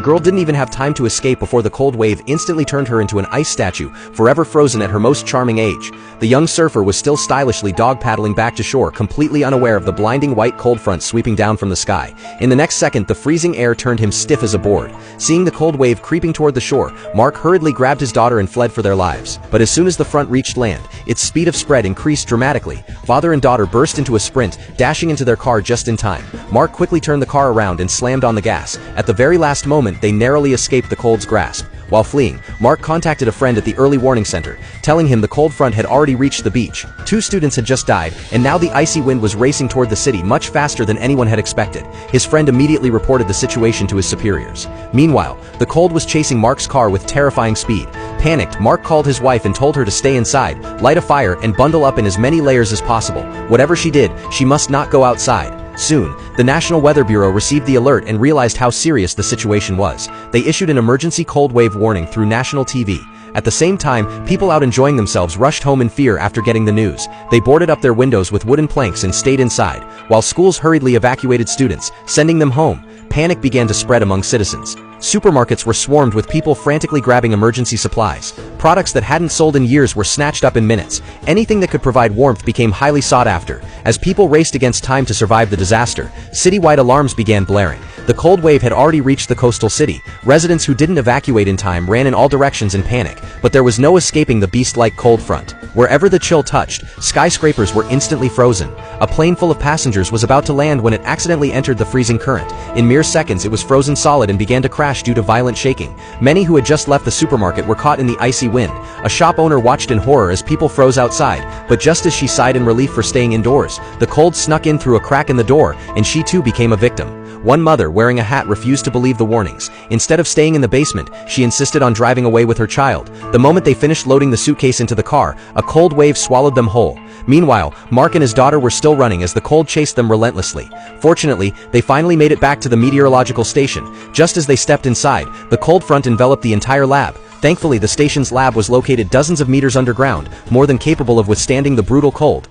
The girl didn't even have time to escape before the cold wave instantly turned her into an ice statue, forever frozen at her most charming age. The young surfer was still stylishly dog-paddling back to shore, completely unaware of the blinding white cold front sweeping down from the sky. In the next second, the freezing air turned him stiff as a board. Seeing the cold wave creeping toward the shore, Mark hurriedly grabbed his daughter and fled for their lives. But as soon as the front reached land, its speed of spread increased dramatically. Father and daughter burst into a sprint, dashing into their car just in time. Mark quickly turned the car around and slammed on the gas. At the very last moment, they narrowly escaped the cold's grasp. While fleeing, Mark contacted a friend at the early warning center, telling him the cold front had already reached the beach. 2 students had just died, and now the icy wind was racing toward the city much faster than anyone had expected. His friend immediately reported the situation to his superiors. Meanwhile, the cold was chasing Mark's car with terrifying speed. Panicked, Mark called his wife and told her to stay inside, light a fire, and bundle up in as many layers as possible. Whatever she did, she must not go outside. Soon, the National Weather Bureau received the alert and realized how serious the situation was. They issued an emergency cold wave warning through national TV. At the same time, people out enjoying themselves rushed home in fear after getting the news. They boarded up their windows with wooden planks and stayed inside, while schools hurriedly evacuated students, sending them home. Panic began to spread among citizens. Supermarkets were swarmed with people frantically grabbing emergency supplies. Products that hadn't sold in years were snatched up in minutes. Anything that could provide warmth became highly sought after. As people raced against time to survive the disaster, citywide alarms began blaring. The cold wave had already reached the coastal city. Residents who didn't evacuate in time ran in all directions in panic, but there was no escaping the beast-like cold front. Wherever the chill touched, skyscrapers were instantly frozen. A plane full of passengers was about to land when it accidentally entered the freezing current. In mere seconds, it was frozen solid and began to crash due to violent shaking. Many who had just left the supermarket were caught in the icy wind. A shop owner watched in horror as people froze outside, but just as she sighed in relief for staying indoors, the cold snuck in through a crack in the door, and she too became a victim. One mother, wearing a hat, refused to believe the warnings. Instead of staying in the basement, she insisted on driving away with her child. The moment they finished loading the suitcase into the car, a cold wave swallowed them whole. Meanwhile, Mark and his daughter were still running as the cold chased them relentlessly. Fortunately, they finally made it back to the meteorological station. Just as they stepped inside, the cold front enveloped the entire lab. Thankfully, the station's lab was located dozens of meters underground, more than capable of withstanding the brutal cold.